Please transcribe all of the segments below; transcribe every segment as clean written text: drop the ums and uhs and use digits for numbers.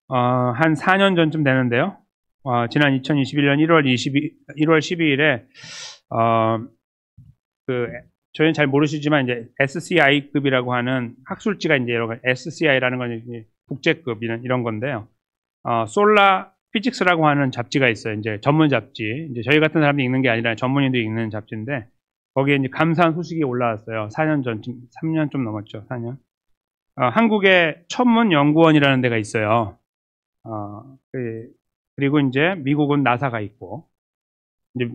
한 4년 전쯤 되는데요. 지난 2021년 1월 12일에, 저희는 잘 모르시지만, 이제 SCI급이라고 하는 학술지가 이제 여러 가지, SCI라는 건 이제 국제급 이런 건데요. 솔라 피직스라고 하는 잡지가 있어요. 이제 전문 잡지. 이제 저희 같은 사람이 읽는 게 아니라 전문인들이 읽는 잡지인데, 거기에 이제 감사한 소식이 올라왔어요. 4년 전쯤, 3년 좀 넘었죠. 4년. 한국에 천문연구원이라는 데가 있어요. 그리고 이제 미국은 나사가 있고, 이제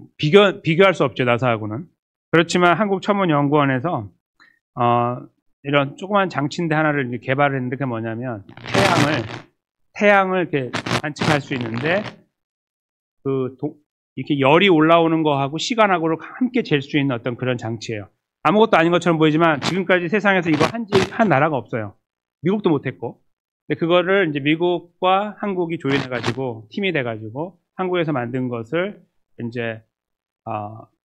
비교할 수 없죠, 나사하고는. 그렇지만 한국 천문연구원에서, 이런 조그만 장치인데 하나를 이제 개발을 했는데, 그게 뭐냐면, 태양을 이렇게 관측할 수 있는데, 이렇게 열이 올라오는 거하고 시간하고를 함께 잴 수 있는 어떤 그런 장치예요. 아무것도 아닌 것처럼 보이지만, 지금까지 세상에서 이거 한 나라가 없어요. 미국도 못했고. 근데 그거를 이제 미국과 한국이 조인해가지고, 팀이 돼가지고, 한국에서 만든 것을 이제,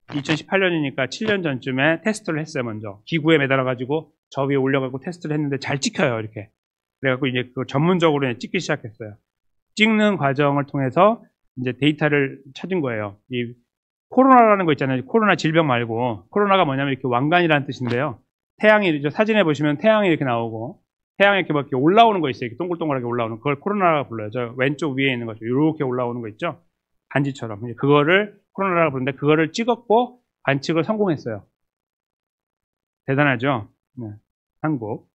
2018년이니까 7년 전쯤에 테스트를 했어요, 먼저. 기구에 매달아가지고, 저 위에 올려가지고 테스트를 했는데 잘 찍혀요, 이렇게. 그래갖고 이제 그 전문적으로 찍기 시작했어요. 찍는 과정을 통해서 이제 데이터를 찾은 거예요. 이 코로나라는 거 있잖아요. 코로나 질병 말고. 코로나가 뭐냐면 이렇게 왕관이라는 뜻인데요. 태양이, 사진에 보시면 태양이 이렇게 나오고, 태양이 이렇게 막 이렇게 올라오는 거 있어요. 이렇게 동글동글하게 올라오는. 그걸 코로나라고 불러요. 저 왼쪽 위에 있는 거죠. 이렇게 올라오는 거 있죠. 반지처럼. 그거를 코로나라고 부르는데, 그거를 찍었고, 관측을 성공했어요. 대단하죠? 네. 한국.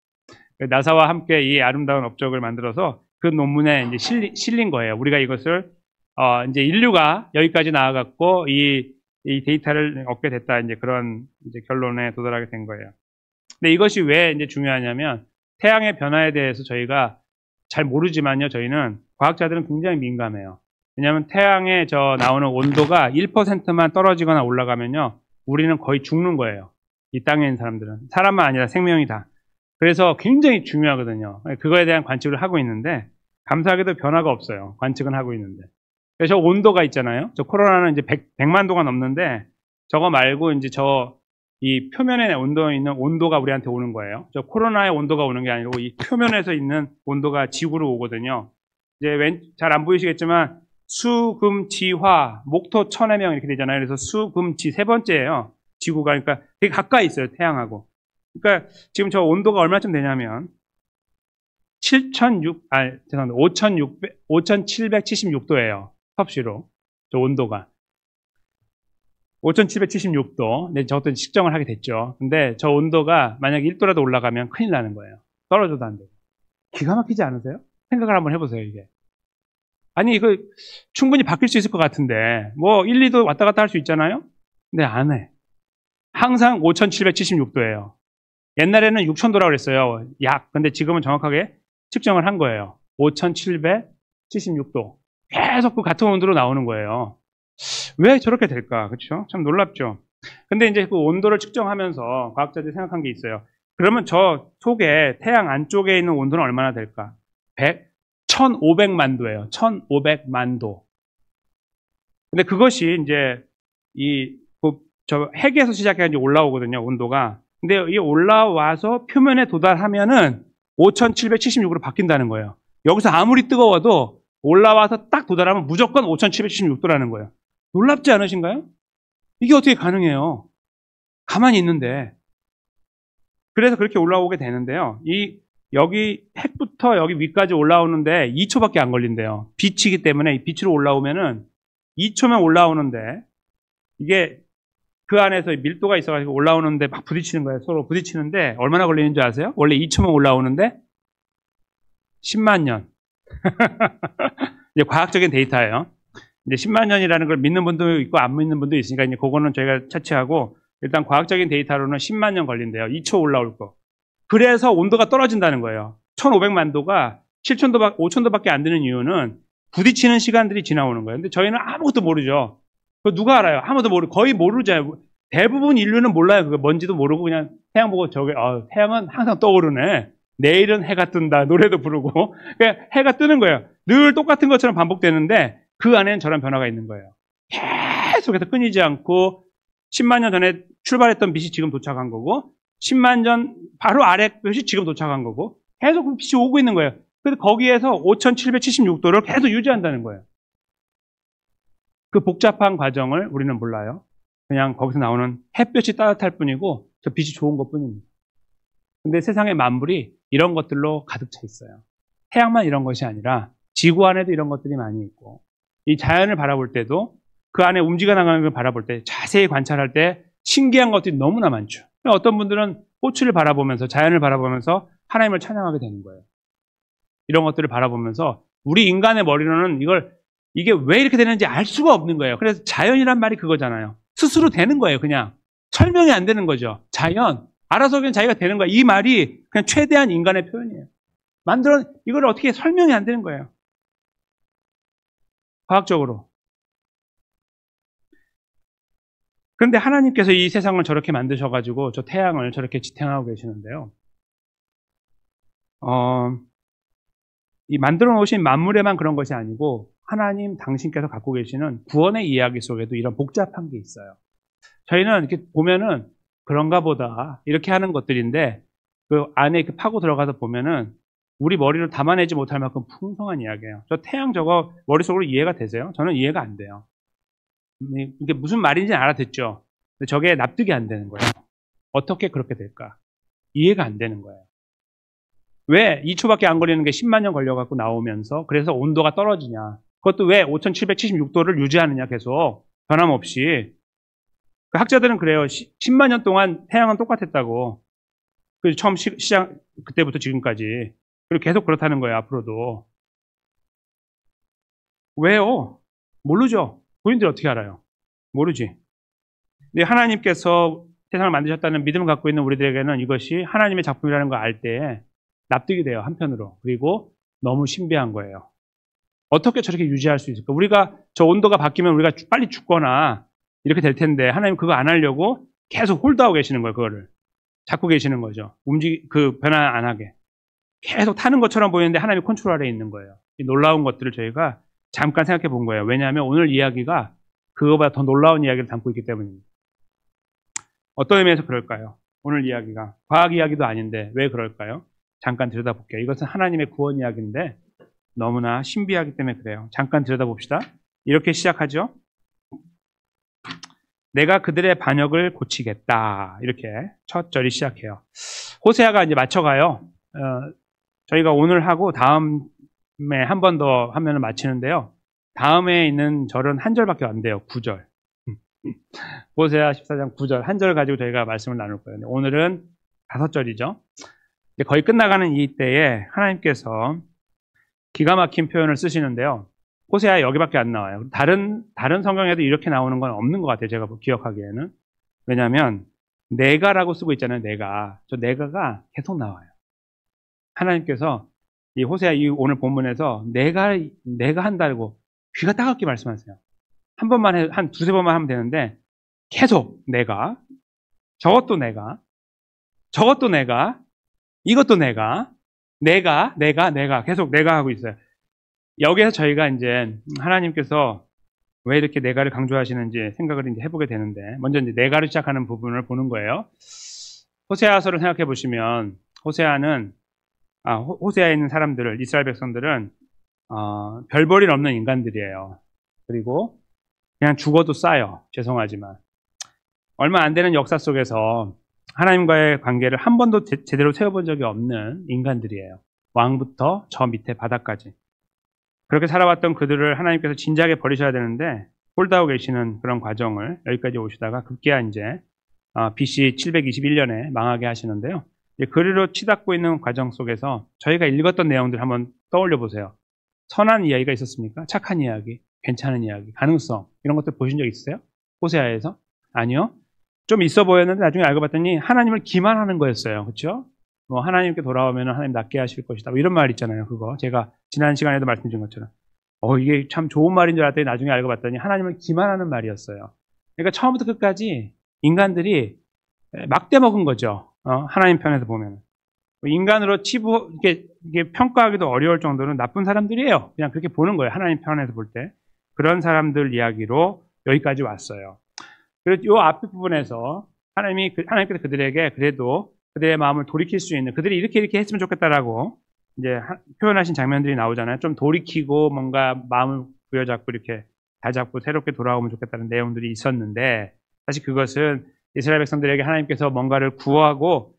나사와 함께 이 아름다운 업적을 만들어서 그 논문에 이제 실린 거예요. 우리가 이것을, 이제 인류가 여기까지 나아갔고, 이 데이터를 얻게 됐다. 이제 그런 이제 결론에 도달하게 된 거예요. 근데 이것이 왜 이제 중요하냐면, 태양의 변화에 대해서 저희가 잘 모르지만요, 저희는, 과학자들은 굉장히 민감해요. 왜냐하면 태양에 나오는 온도가 1%만 떨어지거나 올라가면요, 우리는 거의 죽는 거예요. 이 땅에 있는 사람들은. 사람만 아니라 생명이 다. 그래서 굉장히 중요하거든요. 그거에 대한 관측을 하고 있는데, 감사하게도 변화가 없어요. 관측은 하고 있는데. 그래서 저 온도가 있잖아요. 저 코로나는 이제 100만 도가 넘는데, 저거 말고 이제 이 표면에 있는 온도가 우리한테 오는 거예요. 저 코로나의 온도가 오는 게 아니고, 이 표면에서 있는 온도가 지구로 오거든요. 이제 잘 안 보이시겠지만, 수, 금, 지, 화, 목토, 천해명 이렇게 되잖아요. 그래서 수, 금, 지 세 번째예요. 지구가. 그러니까 되게 가까이 있어요. 태양하고. 그러니까 지금 저 온도가 얼마쯤 되냐면 5,776도예요. 섭씨로. 저 온도가. 5,776도. 네, 저것도 측정을 하게 됐죠. 근데 저 온도가 만약에 1도라도 올라가면 큰일 나는 거예요. 떨어져도 안 돼요. 기가 막히지 않으세요? 생각을 한번 해보세요, 이게. 아니, 이거 충분히 바뀔 수 있을 것 같은데, 뭐 1, 2도 왔다 갔다 할 수 있잖아요? 근데 안 해. 항상 5,776도예요. 옛날에는 6,000도라고 그랬어요. 근데 지금은 정확하게 측정을 한 거예요. 5,776도. 계속 그 같은 온도로 나오는 거예요. 왜 저렇게 될까? 그렇죠? 참 놀랍죠? 근데 이제 그 온도를 측정하면서 과학자들이 생각한 게 있어요. 그러면 저 속에, 태양 안쪽에 있는 온도는 얼마나 될까? 1,500만 도예요. 1,500만 도. 근데 그것이 이제 저 핵에서 시작해가지고 올라오거든요, 온도가. 근데 이 올라와서 표면에 도달하면은 5,776으로 바뀐다는 거예요. 여기서 아무리 뜨거워도 올라와서 딱 도달하면 무조건 5,776도라는 거예요. 놀랍지 않으신가요? 이게 어떻게 가능해요? 가만히 있는데. 그래서 그렇게 올라오게 되는데요. 여기 핵부터 여기 위까지 올라오는데 2초밖에 안 걸린대요. 빛이기 때문에 빛으로 올라오면은 2초면 올라오는데, 이게 그 안에서 밀도가 있어가지고 올라오는데 막 부딪히는 거예요. 서로 부딪히는데 얼마나 걸리는 줄 아세요? 원래 2초면 올라오는데 10만 년. 이제 과학적인 데이터예요. 이제 10만 년이라는 걸 믿는 분도 있고 안 믿는 분도 있으니까 이제 그거는 저희가 차치하고, 일단 과학적인 데이터로는 10만 년 걸린대요. 2초 올라올 거. 그래서 온도가 떨어진다는 거예요. 1,500만 도가 7,000도, 5,000도밖에 안 되는 이유는 부딪히는 시간들이 지나오는 거예요. 근데 저희는 아무것도 모르죠. 그거 누가 알아요? 아무도 모르고, 거의 모르죠. 대부분 인류는 몰라요. 그거 뭔지도 모르고 그냥 태양 보고 태양은 항상 떠오르네. 내일은 해가 뜬다. 노래도 부르고. 그러니까 해가 뜨는 거예요. 늘 똑같은 것처럼 반복되는데 그 안에는 저런 변화가 있는 거예요. 계속해서 끊이지 않고 10만 년 전에 출발했던 빛이 지금 도착한 거고, 10만 년 바로 아래 것이 지금 도착한 거고 계속 그 빛이 오고 있는 거예요. 그래서 거기에서 5776도를 계속 유지한다는 거예요. 그 복잡한 과정을 우리는 몰라요. 그냥 거기서 나오는 햇볕이 따뜻할 뿐이고 저 빛이 좋은 것 뿐입니다. 근데 세상의 만물이 이런 것들로 가득 차 있어요. 태양만 이런 것이 아니라 지구 안에도 이런 것들이 많이 있고 이 자연을 바라볼 때도 그 안에 움직여 나가는 걸 바라볼 때 자세히 관찰할 때 신기한 것들이 너무나 많죠. 어떤 분들은 꽃을 바라보면서 자연을 바라보면서 하나님을 찬양하게 되는 거예요. 이런 것들을 바라보면서 우리 인간의 머리로는 이게 왜 이렇게 되는지 알 수가 없는 거예요. 그래서 자연이란 말이 그거잖아요. 스스로 되는 거예요. 그냥 설명이 안 되는 거죠. 자연 알아서 그냥 자기가 되는 거야. 이 말이 그냥 최대한 인간의 표현이에요. 이걸 어떻게 설명이 안 되는 거예요. 과학적으로. 그런데 하나님께서 이 세상을 저렇게 만드셔가지고 저 태양을 저렇게 지탱하고 계시는데요. 이 만들어 놓으신 만물에만 그런 것이 아니고 하나님 당신께서 갖고 계시는 구원의 이야기 속에도 이런 복잡한 게 있어요. 저희는 이렇게 보면은 그런가 보다 이렇게 하는 것들인데 그 안에 이렇게 파고 들어가서 보면은 우리 머리를 담아내지 못할 만큼 풍성한 이야기예요. 저 태양 저거 머릿속으로 이해가 되세요? 저는 이해가 안 돼요. 이게 무슨 말인지 알아듣죠. 근데 저게 납득이 안 되는 거예요. 어떻게 그렇게 될까? 이해가 안 되는 거예요. 왜 2초밖에 안 걸리는 게 10만 년 걸려갖고 나오면서 그래서 온도가 떨어지냐. 그것도 왜 5776도를 유지하느냐 계속 변함없이. 그 학자들은 그래요. 10만 년 동안 태양은 똑같았다고. 그 처음 시작 그때부터 지금까지. 그리고 계속 그렇다는 거예요. 앞으로도. 왜요? 모르죠. 본인들 어떻게 알아요? 모르지. 근데 하나님께서 세상을 만드셨다는 믿음을 갖고 있는 우리들에게는 이것이 하나님의 작품이라는 걸 알 때 납득이 돼요. 한편으로. 그리고 너무 신비한 거예요. 어떻게 저렇게 유지할 수 있을까? 우리가 저 온도가 바뀌면 우리가 빨리 죽거나 이렇게 될 텐데 하나님 그거 안 하려고 계속 홀드하고 계시는 거예요. 그거를. 잡고 계시는 거죠. 변화 안 하게. 계속 타는 것처럼 보이는데 하나님이 컨트롤 아래에 있는 거예요. 이 놀라운 것들을 저희가 잠깐 생각해 본 거예요. 왜냐하면 오늘 이야기가 그거보다 더 놀라운 이야기를 담고 있기 때문입니다. 어떤 의미에서 그럴까요? 오늘 이야기가 과학 이야기도 아닌데 왜 그럴까요? 잠깐 들여다볼게요. 이것은 하나님의 구원 이야기인데 너무나 신비하기 때문에 그래요. 잠깐 들여다봅시다. 이렇게 시작하죠. 내가 그들의 반역을 고치겠다. 이렇게 첫 절이 시작해요. 호세아가 이제 맞춰가요. 저희가 오늘 하고 다음에 한 번 더 하면 마치는데요. 다음에 있는 절은 한 절밖에 안 돼요. 9절. 호세아 14장 9절 한 절 가지고 저희가 말씀을 나눌 거예요. 오늘은 5절이죠. 거의 끝나가는 이때에 하나님께서 기가 막힌 표현을 쓰시는데요. 호세아 여기밖에 안 나와요. 다른 성경에도 이렇게 나오는 건 없는 것 같아요. 제가 기억하기에는. 왜냐하면 내가라고 쓰고 있잖아요. 내가. 저 내가가 계속 나와요. 하나님께서 이 호세아 이 오늘 본문에서 내가 한다고 귀가 따갑게 말씀하세요. 한 번만 한 두세 번만 하면 되는데 계속 내가 저것도 내가 이것도 내가 계속 내가 하고 있어요. 여기에서 저희가 이제 하나님께서 왜 이렇게 내가를 강조하시는지 생각을 이제 해보게 되는데 먼저 이제 내가를 시작하는 부분을 보는 거예요. 호세아서를 생각해 보시면 호세아에 있는 사람들을 이스라엘 백성들은 별 볼일 없는 인간들이에요. 그리고 그냥 죽어도 싸요. 죄송하지만 얼마 안 되는 역사 속에서 하나님과의 관계를 한 번도 제대로 세워본 적이 없는 인간들이에요. 왕부터 저 밑에 바닥까지. 그렇게 살아왔던 그들을 하나님께서 진작에 버리셔야 되는데 홀드하고 계시는 그런 과정을 여기까지 오시다가 급기야 이제 BC 721년에 망하게 하시는데요. 그리로 치닫고 있는 과정 속에서 저희가 읽었던 내용들 한번 떠올려 보세요. 선한 이야기가 있었습니까? 착한 이야기, 괜찮은 이야기, 가능성 이런 것들 보신 적 있으세요? 호세아에서? 아니요. 좀 있어 보였는데 나중에 알고 봤더니 하나님을 기만하는 거였어요. 그렇죠? 뭐 하나님께 돌아오면 하나님 낫게 하실 것이다. 뭐 이런 말 있잖아요. 그거 제가 지난 시간에도 말씀드린 것처럼 이게 참 좋은 말인 줄 알았더니 나중에 알고 봤더니 하나님을 기만하는 말이었어요. 그러니까 처음부터 끝까지 인간들이 막대 먹은 거죠. 하나님 편에서 보면 인간으로 이게 평가하기도 어려울 정도로 나쁜 사람들이에요. 그냥 그렇게 보는 거예요. 하나님 편에서 볼 때 그런 사람들 이야기로 여기까지 왔어요. 그래서 이 앞에 부분에서 하나님께서 그들에게 그래도 그들의 마음을 돌이킬 수 있는, 그들이 이렇게 했으면 좋겠다라고 이제 표현하신 장면들이 나오잖아요. 좀 돌이키고 뭔가 마음을 부여잡고 이렇게 다잡고 새롭게 돌아오면 좋겠다는 내용들이 있었는데, 사실 그것은 이스라엘 백성들에게 하나님께서 뭔가를 구하고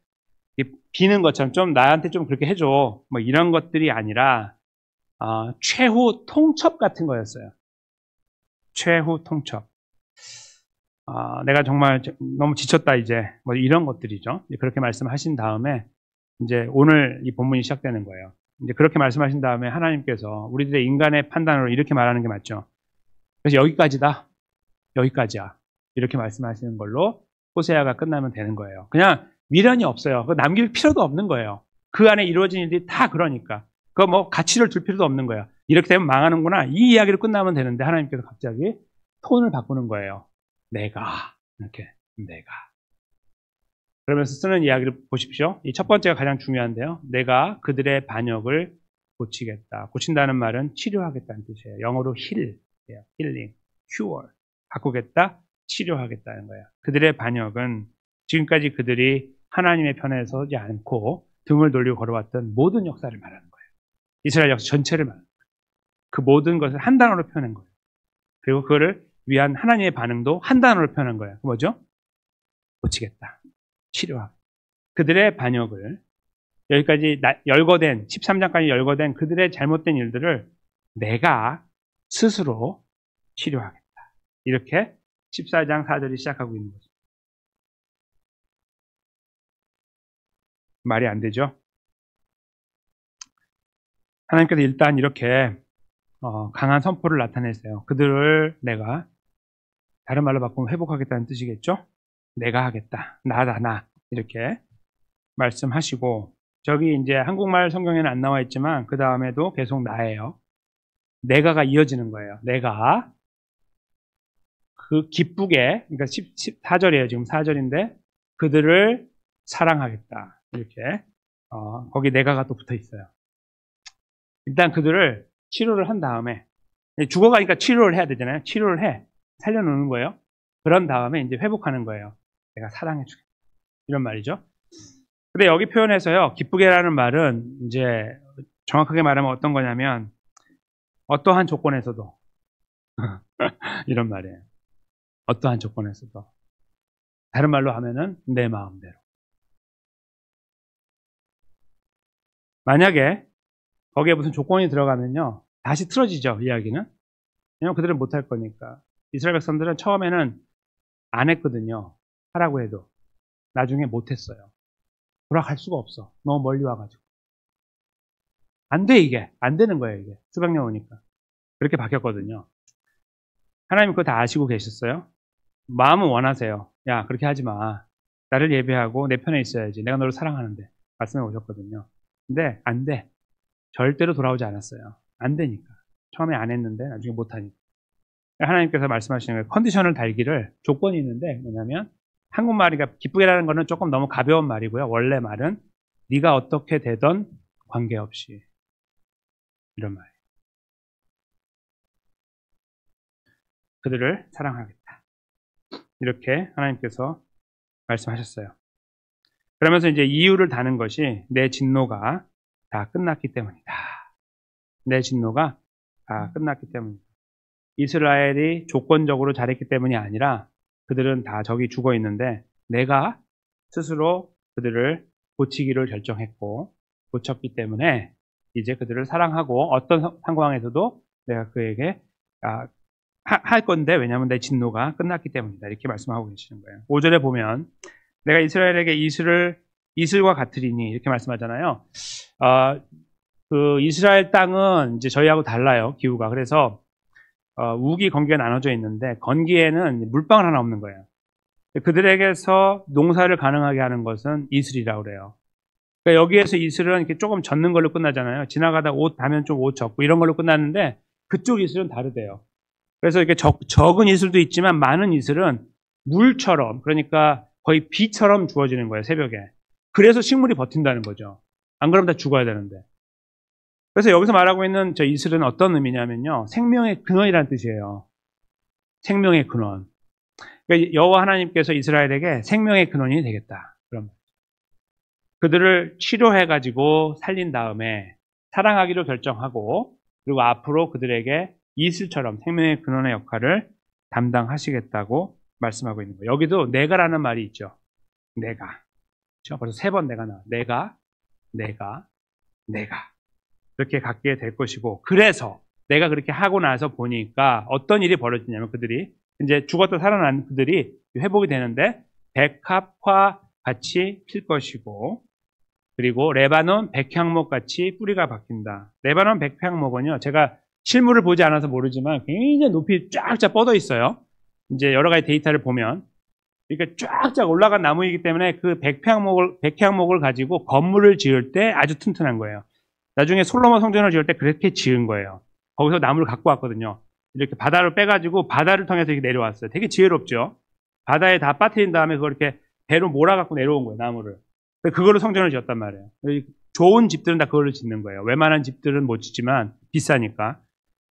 비는 것처럼 좀 나한테 좀 그렇게 해줘 뭐 이런 것들이 아니라 최후 통첩 같은 거였어요. 최후 통첩. 내가 정말 너무 지쳤다 이제 뭐 이런 것들이죠. 그렇게 말씀하신 다음에 이제 오늘 이 본문이 시작되는 거예요. 이제 그렇게 말씀하신 다음에 하나님께서 우리들의 인간의 판단으로 이렇게 말하는 게 맞죠. 그래서 여기까지다, 여기까지야 이렇게 말씀하시는 걸로 호세아가 끝나면 되는 거예요. 그냥 미련이 없어요. 남길 필요도 없는 거예요. 그 안에 이루어진 일들이 다 그러니까. 그거 뭐 가치를 둘 필요도 없는 거예요. 이렇게 되면 망하는구나. 이 이야기로 끝나면 되는데 하나님께서 갑자기 톤을 바꾸는 거예요. 내가 이렇게 내가. 그러면서 쓰는 이야기를 보십시오. 이 첫 번째가 가장 중요한데요. 내가 그들의 반역을 고치겠다. 고친다는 말은 치료하겠다는 뜻이에요. 영어로 힐링, cure. 바꾸겠다, 치료하겠다는 거예요. 그들의 반역은 지금까지 그들이 하나님의 편에 서지 않고 등을 돌리고 걸어왔던 모든 역사를 말하는 거예요. 이스라엘 역사 전체를 말하는 거예요. 그 모든 것을 한 단어로 표현한 거예요. 그리고 그거를 위한 하나님의 반응도 한 단어로 표현한 거예요. 뭐죠? 고치겠다, 치료하겠다. 그들의 반역을 여기까지 열거된 13장까지 열거된 그들의 잘못된 일들을 내가 스스로 치료하겠다. 이렇게 14장 4절이 시작하고 있는 거죠. 말이 안 되죠? 하나님께서 일단 이렇게 강한 선포를 나타내세요. 그들을 내가, 다른 말로 바꾸면 회복하겠다는 뜻이겠죠? 내가 하겠다. 나다, 나. 이렇게 말씀하시고, 저기 이제 한국말 성경에는 안 나와 있지만 그 다음에도 계속 나예요. 내가가 이어지는 거예요. 내가 그 기쁘게, 그러니까 14절이에요. 지금 4절인데 그들을 사랑하겠다. 이렇게 거기 내가가 또 붙어 있어요. 일단 그들을 치료를 한 다음에, 죽어가니까 치료를 해야 되잖아요. 치료를 해. 살려놓는 거예요. 그런 다음에 이제 회복하는 거예요. 내가 사랑해 주겠다. 이런 말이죠. 근데 여기 표현에서요, 기쁘게라는 말은 이제 정확하게 말하면 어떤 거냐면, 어떠한 조건에서도. 이런 말이에요. 어떠한 조건에서도. 다른 말로 하면은 내 마음대로. 만약에 거기에 무슨 조건이 들어가면요, 다시 틀어지죠, 이야기는. 왜냐면 그들은 못할 거니까. 이스라엘 백성들은 처음에는 안 했거든요. 하라고 해도. 나중에 못했어요. 돌아갈 수가 없어. 너무 멀리 와가지고. 안 돼, 이게. 안 되는 거예요, 이게. 수백 년 오니까. 그렇게 바뀌었거든요. 하나님 그거 다 아시고 계셨어요? 마음은 원하세요. 야, 그렇게 하지 마. 나를 예배하고 내 편에 있어야지. 내가 너를 사랑하는데. 말씀해 오셨거든요. 근데 안 돼. 절대로 돌아오지 않았어요. 안 되니까. 처음에 안 했는데 나중에 못하니까. 하나님께서 말씀하시는 거예요. 컨디션을 달기를 조건이 있는데, 뭐냐면 한국말이가 기쁘게라는 거는 조금 너무 가벼운 말이고요. 원래 말은 네가 어떻게 되던 관계없이, 이런 말이에요. 그들을 사랑하겠다. 이렇게 하나님께서 말씀하셨어요. 그러면서 이제 이유를 다는 것이 내 진노가 다 끝났기 때문이다. 내 진노가 다 끝났기 때문이다. 이스라엘이 조건적으로 잘했기 때문이 아니라 그들은 다 저기 죽어 있는데 내가 스스로 그들을 고치기를 결정했고 고쳤기 때문에 이제 그들을 사랑하고 어떤 상황에서도 내가 그에게 할 건데, 왜냐하면 내 진노가 끝났기 때문이다. 이렇게 말씀하고 계시는 거예요. 5절에 보면 내가 이스라엘에게 이슬과 같으리니 이렇게 말씀하잖아요. 그 이스라엘 땅은 이제 저희하고 달라요. 기후가. 그래서 우기, 건기가 나눠져 있는데 건기에는 물방울 하나 없는 거예요. 그들에게서 농사를 가능하게 하는 것은 이슬이라고 그래요. 그러니까 여기에서 이슬은 이렇게 조금 젖는 걸로 끝나잖아요. 지나가다 옷 닿으면 좀 옷 젖고 이런 걸로 끝났는데 그쪽 이슬은 다르대요. 그래서 이렇게 적은 이슬도 있지만 많은 이슬은 물처럼, 그러니까 거의 비처럼 주어지는 거예요, 새벽에. 그래서 식물이 버틴다는 거죠. 안 그러면 다 죽어야 되는데. 그래서 여기서 말하고 있는 저 이슬은 어떤 의미냐면요, 생명의 근원이라는 뜻이에요. 생명의 근원. 그러니까 여호와 하나님께서 이스라엘에게 생명의 근원이 되겠다. 그럼 그들을 치료해가지고 살린 다음에 사랑하기로 결정하고 그리고 앞으로 그들에게 이슬처럼 생명의 근원의 역할을 담당하시겠다고 말씀하고 있는 거예요. 여기도 내가라는 말이 있죠. 내가. 그렇죠? 벌써 3번 내가 나와. 내가. 그렇게 갖게 될 것이고, 그래서 내가 그렇게 하고 나서 보니까 어떤 일이 벌어지냐면 그들이 이제 죽었다 살아난 그들이 회복이 되는데 백합화 같이 필 것이고, 그리고 레바논 백향목 같이 뿌리가 박힌다. 레바논 백향목은요, 제가 실물을 보지 않아서 모르지만 굉장히 높이 쫙쫙 뻗어 있어요. 이제 여러 가지 데이터를 보면 이렇게 쫙쫙 올라간 나무이기 때문에 그 백향목을 가지고 건물을 지을 때 아주 튼튼한 거예요. 나중에 솔로몬 성전을 지을 때 그렇게 지은 거예요. 거기서 나무를 갖고 왔거든요. 이렇게 바다를 빼가지고 바다를 통해서 이렇게 내려왔어요. 되게 지혜롭죠. 바다에 다 빠뜨린 다음에 그걸 이렇게 배로 몰아갖고 내려온 거예요, 나무를. 그걸로 성전을 지었단 말이에요. 좋은 집들은 다 그걸로 짓는 거예요. 웬만한 집들은 못 짓지만 비싸니까.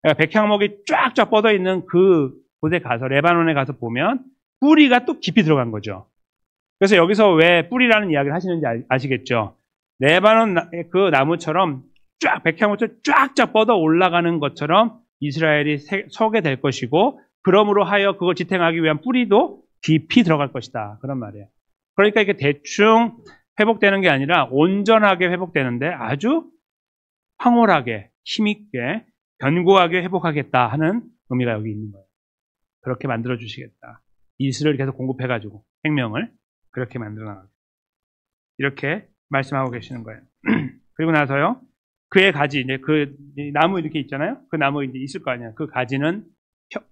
그러니까 백향목이 쫙쫙 뻗어 있는 그 곳에 가서, 레바논에 가서 보면 뿌리가 또 깊이 들어간 거죠. 그래서 여기서 왜 뿌리라는 이야기를 하시는지 아시겠죠? 레바논 그 나무처럼 백향목처럼 쫙쫙 뻗어 올라가는 것처럼 이스라엘이 서게 될 것이고, 그러므로 하여 그걸 지탱하기 위한 뿌리도 깊이 들어갈 것이다. 그런 말이에요. 그러니까 이게 대충 회복되는 게 아니라 온전하게 회복되는데 아주 황홀하게, 힘있게, 견고하게 회복하겠다 하는 의미가 여기 있는 거예요. 그렇게 만들어 주시겠다. 이슬을 계속 공급해가지고 생명을 그렇게 만들어 나가겠다. 이렇게 말씀하고 계시는 거예요. 그리고 나서요, 그의 가지, 이제 그 나무 이렇게 있잖아요. 그 나무 이제 있을 거 아니야. 그 가지는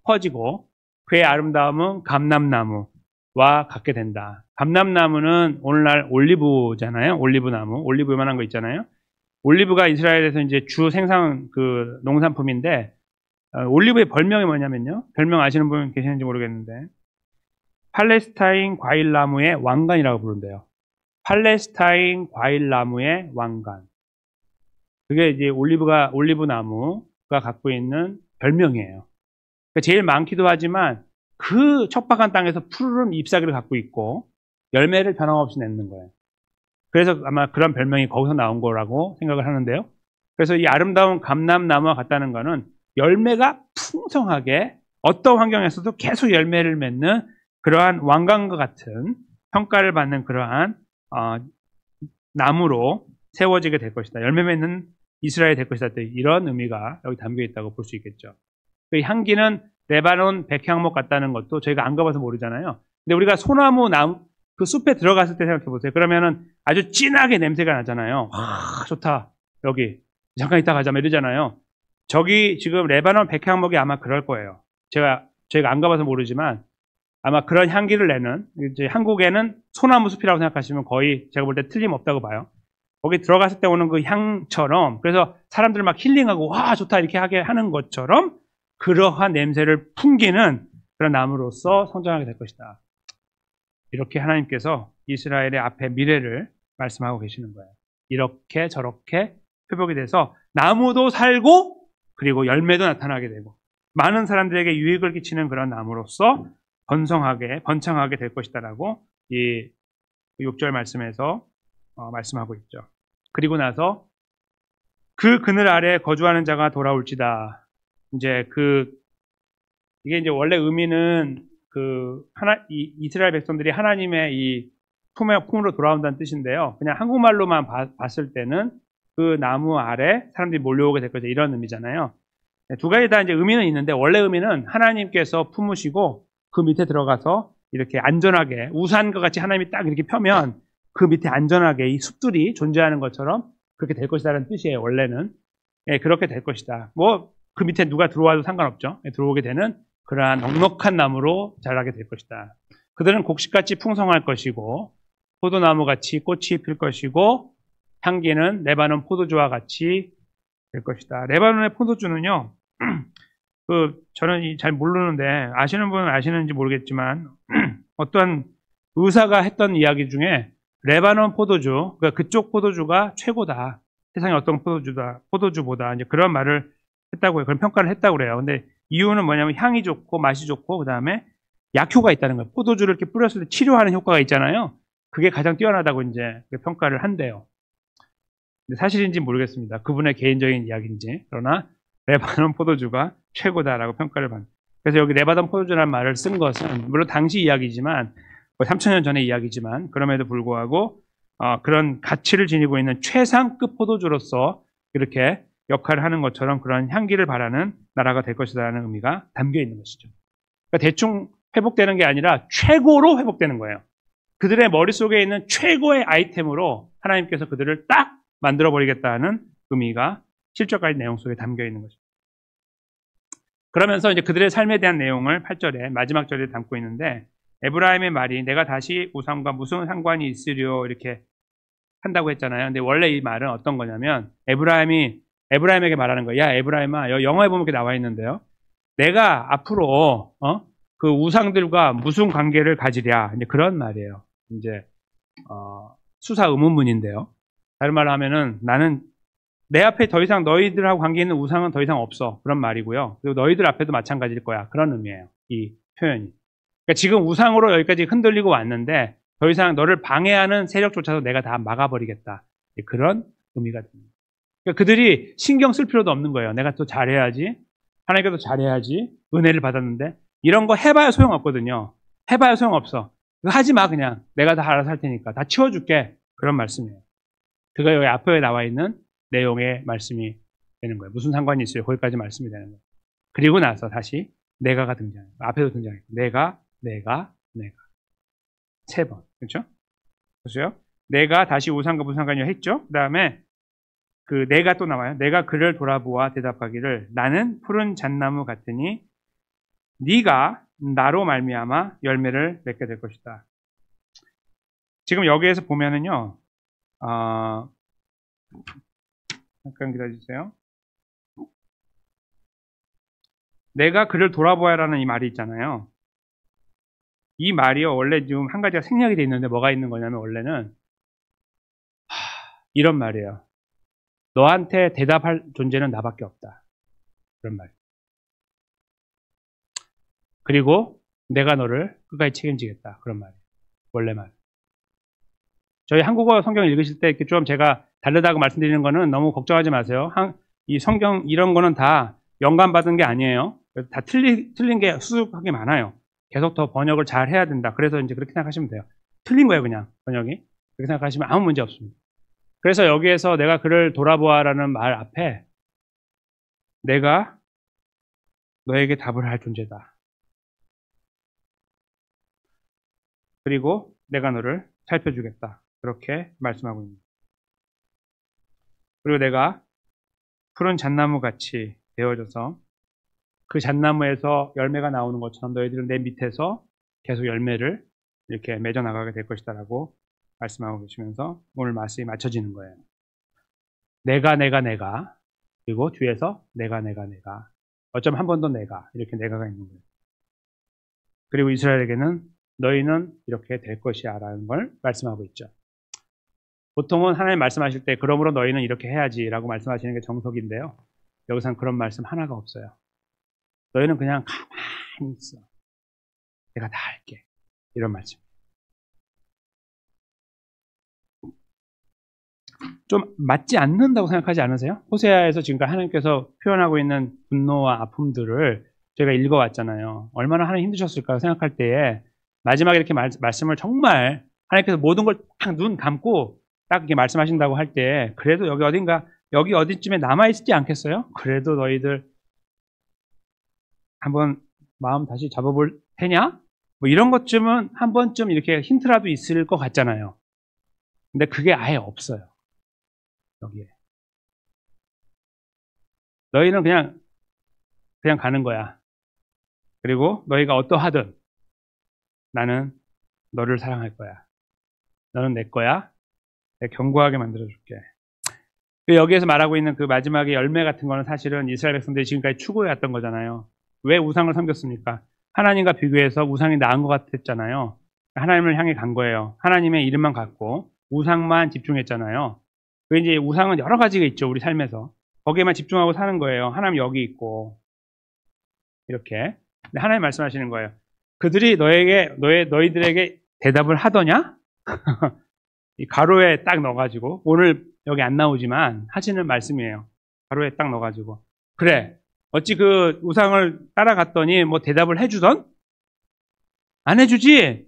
퍼지고 그의 아름다움은 감람나무와 같게 된다. 감람나무는 오늘날 올리브잖아요. 올리브나무, 올리브만한 거 있잖아요. 올리브가 이스라엘에서 이제 주 생산 그 농산품인데, 올리브의 별명이 뭐냐면요. 별명 아시는 분 계시는지 모르겠는데, 팔레스타인 과일나무의 왕관이라고 부른대요. 팔레스타인 과일나무의 왕관. 그게 이제 올리브나무가 갖고 있는 별명이에요. 그러니까 제일 많기도 하지만 그 척박한 땅에서 푸르른 잎사귀를 갖고 있고 열매를 변함없이 맺는 거예요. 그래서 아마 그런 별명이 거기서 나온 거라고 생각을 하는데요. 그래서 이 아름다운 감람나무와 같다는 거는 열매가 풍성하게 어떤 환경에서도 계속 열매를 맺는 그러한 왕관과 같은 평가를 받는 그러한 나무로 세워지게 될 것이다. 열매 맺는 이스라엘이 될 것이다. 이런 의미가 여기 담겨 있다고 볼 수 있겠죠. 그 향기는 레바논 백향목 같다는 것도 저희가 안 가봐서 모르잖아요. 근데 우리가 소나무 그 숲에 들어갔을 때 생각해 보세요. 그러면은 아주 진하게 냄새가 나잖아요. 와, 좋다. 여기 잠깐 이따 가자 이러잖아요. 저기 지금 레바논 백향목이 아마 그럴 거예요. 저희가 안 가봐서 모르지만 아마 그런 향기를 내는, 이제 한국에는 소나무 숲이라고 생각하시면 거의 제가 볼 때 틀림없다고 봐요. 거기 들어갔을 때 오는 그 향처럼, 그래서 사람들 막 힐링하고 와 좋다 이렇게 하게 하는 것처럼 그러한 냄새를 풍기는 그런 나무로서 성장하게 될 것이다. 이렇게 하나님께서 이스라엘의 앞에 미래를 말씀하고 계시는 거예요. 이렇게 저렇게 회복이 돼서 나무도 살고 그리고 열매도 나타나게 되고 많은 사람들에게 유익을 끼치는 그런 나무로서 번창하게 될 것이다라고 이 6절 말씀에서 말씀하고 있죠. 그리고 나서 그 그늘 아래 거주하는 자가 돌아올지다. 이게 이제 원래 의미는 이스라엘 백성들이 하나님의 이 품으로 돌아온다는 뜻인데요. 그냥 한국말로만 봤을 때는 그 나무 아래 사람들이 몰려오게 될 거죠. 이런 의미잖아요. 두 가지 다 이제 의미는 있는데, 원래 의미는 하나님께서 품으시고 그 밑에 들어가서 이렇게 안전하게 우산과 같이 하나님이 딱 이렇게 펴면 그 밑에 안전하게 이 숲들이 존재하는 것처럼 그렇게 될 것이다라는 뜻이에요. 원래는. 그렇게 될 것이다. 그 밑에 누가 들어와도 상관없죠. 들어오게 되는 그러한 넉넉한 나무로 자라게 될 것이다. 그들은 곡식같이 풍성할 것이고 포도나무같이 꽃이 필 것이고 향기는 레바논 포도주와 같이 될 것이다. 레바논의 포도주는요, 저는 잘 모르는데 아시는 분은 아시는지 모르겠지만 어떤 의사가 했던 이야기 중에 레바논 포도주, 그러니까 그쪽 포도주가 최고다. 세상에 어떤 포도주보다 이제 그런 말을 했다고 해요. 그런 평가를 했다고 그래요. 근데 이유는 뭐냐면 향이 좋고 맛이 좋고 그 다음에 약효가 있다는 거예요. 포도주를 이렇게 뿌렸을 때 치료하는 효과가 있잖아요. 그게 가장 뛰어나다고 이제 평가를 한대요. 근데 사실인지 모르겠습니다. 그분의 개인적인 이야기인지. 그러나 레바논 포도주가 최고다라고 평가를 받는. 그래서 여기 레바논 포도주라는 말을 쓴 것은 물론 당시 이야기지만 3,000년 전의 이야기지만 그럼에도 불구하고 그런 가치를 지니고 있는 최상급 포도주로서 이렇게 역할을 하는 것처럼 그런 향기를 바라는 나라가 될 것이라는 의미가 담겨 있는 것이죠. 그러니까 대충 회복되는 게 아니라 최고로 회복되는 거예요. 그들의 머릿속에 있는 최고의 아이템으로 하나님께서 그들을 딱 만들어버리겠다는 의미가 7절까지 내용 속에 담겨 있는 것입니다. 그러면서 이제 그들의 삶에 대한 내용을 8절에 마지막 절에 담고 있는데 에브라임의 말이 내가 다시 우상과 무슨 상관이 있으려 이렇게 한다고 했잖아요. 근데 원래 이 말은 어떤 거냐면 에브라임에게 말하는 거예요. 야 에브라임아, 영어에 보면 이렇게 나와 있는데요. 내가 앞으로 그 우상들과 무슨 관계를 가지랴 이제 그런 말이에요. 이제 수사 의문문인데요. 다른 말로 하면은 나는 내 앞에 더 이상 너희들하고 관계 있는 우상은 더 이상 없어. 그런 말이고요. 그리고 너희들 앞에도 마찬가지일 거야. 그런 의미예요. 이 표현이. 그러니까 지금 우상으로 여기까지 흔들리고 왔는데 더 이상 너를 방해하는 세력조차도 내가 다 막아버리겠다. 그런 의미가 됩니다. 그러니까 그들이 신경 쓸 필요도 없는 거예요. 내가 또 잘해야지. 하나님께서 잘해야지. 은혜를 받았는데 이런 거 해봐야 소용없거든요. 해봐야 소용없어. 하지 마 그냥. 내가 다 알아서 할 테니까. 다 치워줄게. 그런 말씀이에요. 그가 여기 앞에 나와 있는 내용의 말씀이 되는 거예요. 무슨 상관이 있어요? 거기까지 말씀이 되는 거예요. 그리고 나서 다시 내가가 등장해요. 앞에도 등장해요. 내가. 세 번. 그렇죠? 보세요. 내가 다시 우상과 무슨 상관이냐 했죠? 그 다음에 그 내가 또 나와요. 내가 그를 돌아보아 대답하기를 나는 푸른 잣나무 같으니 네가 나로 말미암아 열매를 맺게 될 것이다. 지금 여기에서 보면은요. 잠깐 기다려주세요. 내가 그를 돌아보아라는 이 말이 있잖아요. 이 말이요. 원래 지금 한 가지가 생략이 돼 있는데 뭐가 있는 거냐면 원래는 이런 말이에요. 너한테 대답할 존재는 나밖에 없다. 그런 말. 그리고 내가 너를 끝까지 책임지겠다. 그런 말이에요. 원래 말. 저희 한국어 성경 읽으실 때 이렇게 좀 제가 다르다고 말씀드리는 거는 너무 걱정하지 마세요. 이 성경 이런 거는 다 영감 받은 게 아니에요. 다 틀린 게 수두룩하게 많아요. 계속 더 번역을 잘 해야 된다. 그래서 이제 그렇게 생각하시면 돼요. 틀린 거예요, 그냥 번역이. 그렇게 생각하시면 아무 문제 없습니다. 그래서 여기에서 내가 그를 돌아보아라는 말 앞에 내가 너에게 답을 할 존재다. 그리고 내가 너를 살펴주겠다. 그렇게 말씀하고 있습니다. 그리고 내가 푸른 잣나무 같이 되어져서 그 잣나무에서 열매가 나오는 것처럼 너희들은 내 밑에서 계속 열매를 이렇게 맺어 나가게 될 것이다 라고 말씀하고 계시면서 오늘 말씀이 맞춰지는 거예요. 내가 그리고 뒤에서 내가 어쩌면 한 번 더 내가 이렇게 내가가 있는 거예요. 그리고 이스라엘에게는 너희는 이렇게 될 것이야 라는 걸 말씀하고 있죠. 보통은 하나님 말씀하실 때 그러므로 너희는 이렇게 해야지 라고 말씀하시는 게 정석인데요. 여기서는 그런 말씀 하나가 없어요. 너희는 그냥 가만히 있어. 내가 다 할게. 이런 말씀. 좀 맞지 않는다고 생각하지 않으세요? 호세아에서 지금까지 하나님께서 표현하고 있는 분노와 아픔들을 저희가 읽어왔잖아요. 얼마나 하나님 힘드셨을까 생각할 때에 마지막에 이렇게 말씀을 정말 하나님께서 모든 걸 딱 눈 감고 딱 이렇게 말씀하신다고 할 때 그래도 여기 어디쯤에 남아있지 않겠어요? 그래도 너희들 한번 마음 다시 잡아볼 테냐? 뭐 이런 것쯤은 한 번쯤 이렇게 힌트라도 있을 것 같잖아요. 근데 그게 아예 없어요. 여기에. 너희는 그냥 가는 거야. 그리고 너희가 어떠하든 나는 너를 사랑할 거야. 너는 내 거야. 내가 견고하게 만들어줄게. 여기에서 말하고 있는 그 마지막에 열매 같은 거는 사실은 이스라엘 백성들이 지금까지 추구해왔던 거잖아요. 왜 우상을 섬겼습니까? 하나님과 비교해서 우상이 나은 것 같았잖아요. 하나님을 향해 간 거예요. 하나님의 이름만 갖고 우상만 집중했잖아요. 그 이제 우상은 여러 가지가 있죠. 우리 삶에서. 거기에만 집중하고 사는 거예요. 하나님 여기 있고 이렇게. 근데 하나님 말씀하시는 거예요. 그들이 너희들에게 대답을 하더냐? 이 가로에 딱 넣어가지고, 오늘 여기 안 나오지만 하시는 말씀이에요. 가로에 딱 넣어가지고. 그래, 어찌 그 우상을 따라갔더니 뭐 대답을 해주던? 안 해주지?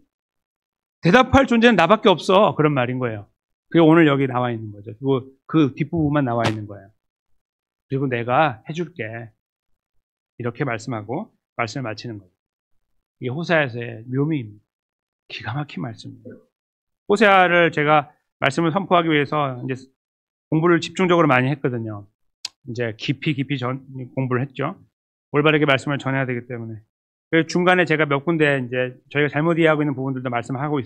대답할 존재는 나밖에 없어. 그런 말인 거예요. 그게 오늘 여기 나와 있는 거죠. 그 뒷부분만 나와 있는 거예요. 그리고 내가 해줄게. 이렇게 말씀하고 말씀을 마치는 거예요. 이게 호세아서의 묘미입니다. 기가 막힌 말씀입니다. 호세아를 제가 말씀을 선포하기 위해서 이제 공부를 집중적으로 많이 했거든요. 이제 깊이 공부를 했죠. 올바르게 말씀을 전해야 되기 때문에. 그 중간에 제가 몇 군데 이제 저희가 잘못 이해하고 있는 부분들도 말씀하고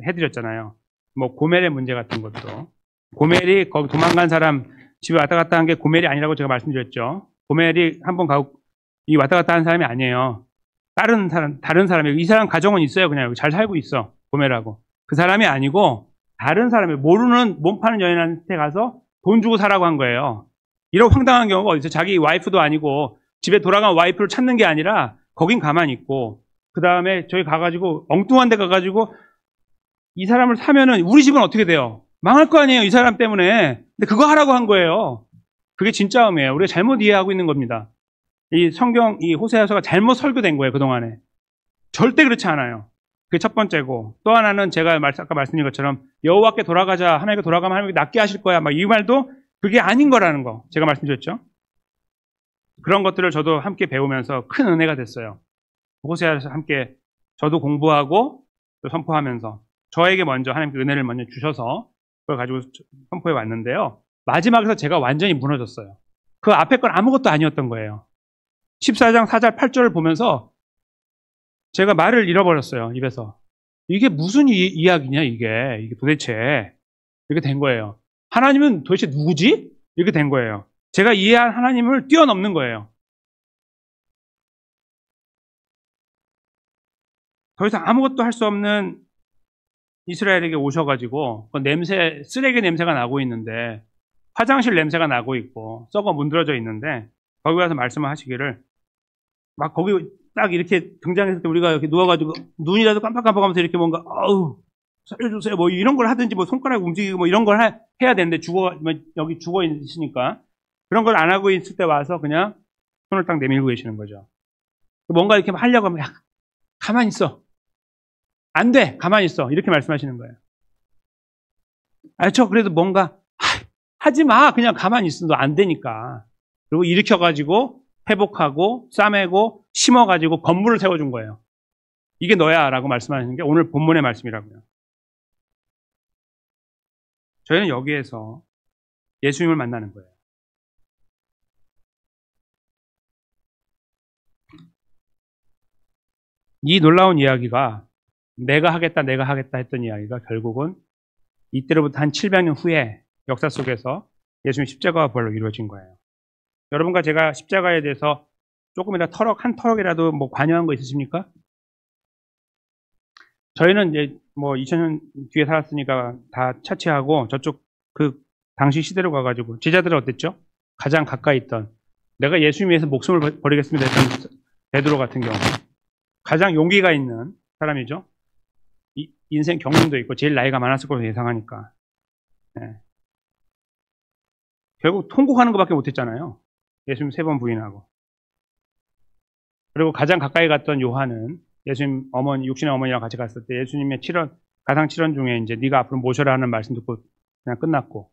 해드렸잖아요. 뭐 고멜의 문제 같은 것도. 고멜이 거기 도망간 사람 집에 왔다 갔다 한 게 고멜이 아니라고 제가 말씀드렸죠. 고멜이 한번 가고 이 왔다 갔다 한 사람이 아니에요. 다른 사람이에요. 이 사람 가정은 있어요. 그냥 잘 살고 있어. 고멜하고. 그 사람이 아니고 다른 사람이 모르는 몸 파는 여인한테 가서 돈 주고 사라고 한 거예요. 이런 황당한 경우가 어디 있어요? 자기 와이프도 아니고 집에 돌아간 와이프를 찾는 게 아니라 거긴 가만히 있고 그 다음에 저희 가가지고 엉뚱한 데 가가지고 이 사람을 사면은 우리 집은 어떻게 돼요? 망할 거 아니에요. 이 사람 때문에. 근데 그거 하라고 한 거예요. 그게 진짜음이에요. 우리가 잘못 이해하고 있는 겁니다. 이 성경, 이 호세아서가 잘못 설교된 거예요. 그동안에. 절대 그렇지 않아요. 그게 첫 번째고 또 하나는 제가 아까 말씀드린 것처럼 여호와께 돌아가자. 하나님께 돌아가면 하나님께 낫게 하실 거야. 막 이 말도 그게 아닌 거라는 거. 제가 말씀드렸죠. 그런 것들을 저도 함께 배우면서 큰 은혜가 됐어요. 호세아서 함께 저도 공부하고 또 선포하면서 저에게 먼저 하나님께 은혜를 먼저 주셔서 그걸 가지고 선포해 왔는데요. 마지막에서 제가 완전히 무너졌어요. 그 앞에 건 아무것도 아니었던 거예요. 14장 4절 8절을 보면서 제가 말을 잃어버렸어요. 입에서. 이게 무슨 이야기냐 이게 도대체. 이렇게 된 거예요. 하나님은 도대체 누구지? 이렇게 된 거예요. 제가 이해한 하나님을 뛰어넘는 거예요. 더 이상 아무것도 할 수 없는 이스라엘에게 오셔가지고 쓰레기 냄새가 나고 있는데 화장실 냄새가 나고 있고 썩어 문드러져 있는데 거기 가서 말씀을 하시기를 막 거기 딱 이렇게 등장했을 때 우리가 이렇게 누워가지고 눈이라도 깜빡깜빡하면서 이렇게 뭔가 살려주세요 뭐 이런 걸 하든지 뭐 손가락 움직이고 뭐 이런 걸 해야 되는데 여기 죽어 있으니까 그런 걸 안 하고 있을 때 와서 그냥 손을 딱 내밀고 계시는 거죠. 뭔가 이렇게 하려고 하면 야, 가만히 있어. 안 돼. 가만히 있어. 이렇게 말씀하시는 거예요. 저 그래도 뭔가 하지 마. 그냥 가만히 있어. 너 안 되니까. 그리고 일으켜가지고 회복하고 싸매고 심어가지고 건물을 세워준 거예요. 이게 너야 라고 말씀하시는 게 오늘 본문의 말씀이라고요. 저희는 여기에서 예수님을 만나는 거예요. 이 놀라운 이야기가 내가 하겠다 했던 이야기가 결국은 이때로부터 한 700년 후에 역사 속에서 예수님 십자가와 부활로 이루어진 거예요. 여러분과 제가 십자가에 대해서 조금이라도 한 터럭이라도 뭐 관여한 거 있으십니까? 저희는 이제 뭐 2000년 뒤에 살았으니까 다 차치하고 저쪽 그 당시 시대로 가가지고 제자들은 어땠죠? 가장 가까이 있던 내가 예수님 위해서 목숨을 버리겠습니다 했던 베드로 같은 경우 가장 용기가 있는 사람이죠. 인생 경륜도 있고 제일 나이가 많았을 거로 예상하니까 네. 결국 통곡하는 것밖에 못했잖아요. 예수님 3번 부인하고 그리고 가장 가까이 갔던 요한은 예수님 어머니 육신의 어머니랑 같이 갔을 때 예수님의 가상 7원 중에 이제 네가 앞으로 모셔라 하는 말씀 듣고 그냥 끝났고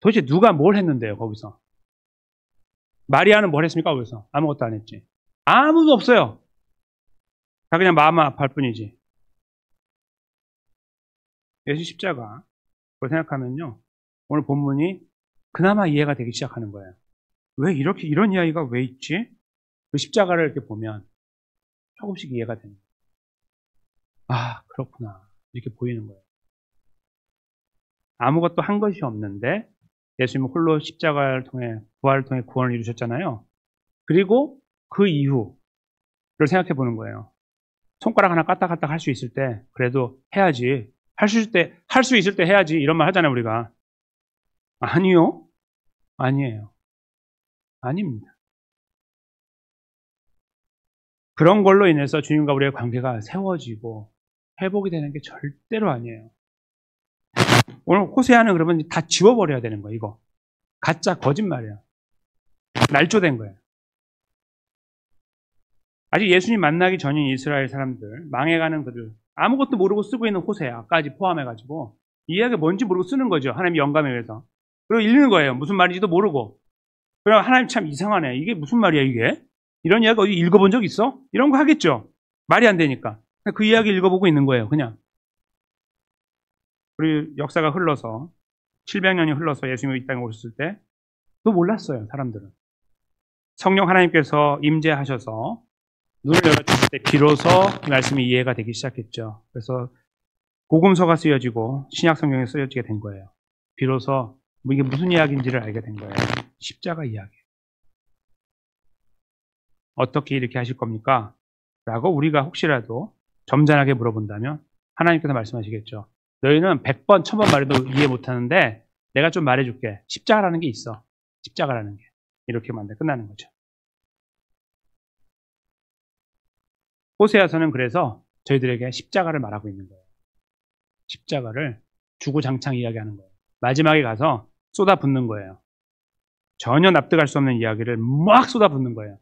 도대체 누가 뭘 했는데요 거기서 마리아는 뭘 했습니까 거기서 아무것도 안 했지 아무도 없어요. 다 그냥 마음 아파할 뿐이지. 예수 십자가 그걸 생각하면요 오늘 본문이 그나마 이해가 되기 시작하는 거예요. 왜 이런 이야기가 왜 있지? 그 십자가를 이렇게 보면 조금씩 이해가 됩니다. 아 그렇구나 이렇게 보이는 거예요. 아무것도 한 것이 없는데 예수님은 홀로 십자가를 통해 부활을 통해 구원을 이루셨잖아요. 그리고 그 이후를 생각해 보는 거예요. 손가락 하나 까딱까딱 할 수 있을 때 그래도 해야지. 할 수 있을 때 해야지 이런 말 하잖아요 우리가. 아니요. 아니에요. 아닙니다. 그런 걸로 인해서 주님과 우리의 관계가 세워지고 회복이 되는 게 절대로 아니에요. 오늘 호세아는 그러면 다 지워버려야 되는 거예요. 이거 가짜 거짓말이에요. 날조된 거예요. 아직 예수님 만나기 전인 이스라엘 사람들, 망해가는 그들, 아무것도 모르고 쓰고 있는 호세아까지 포함해가지고 이 이야기가 뭔지 모르고 쓰는 거죠. 하나님의 영감에 의해서. 그리고 읽는 거예요. 무슨 말인지도 모르고. 그럼 하나님 참 이상하네. 이게 무슨 말이야 이게? 이런 이야기 어디 읽어본 적 있어? 이런 거 하겠죠. 말이 안 되니까. 그 이야기 읽어보고 있는 거예요. 그냥. 우리 역사가 흘러서 700년이 흘러서 예수님이 이 땅에 오셨을 때 또 몰랐어요. 사람들은. 성령 하나님께서 임재하셔서 눈을 열어주실 때 비로소 그 말씀이 이해가 되기 시작했죠. 그래서 복음서가 쓰여지고 신약 성경에 쓰여지게 된 거예요. 비로소 이게 무슨 이야기인지를 알게 된 거예요. 십자가 이야기. 어떻게 이렇게 하실 겁니까? 라고 우리가 혹시라도 점잖하게 물어본다면 하나님께서 말씀하시겠죠. 너희는 100번, 1000번 말해도 이해 못하는데 내가 좀 말해줄게. 십자가라는 게 있어. 십자가라는 게. 이렇게만 끝나는 거죠. 호세아서는 그래서 저희들에게 십자가를 말하고 있는 거예요. 십자가를 주구장창 이야기하는 거예요. 마지막에 가서 쏟아붓는 거예요. 전혀 납득할 수 없는 이야기를 막 쏟아붓는 거예요.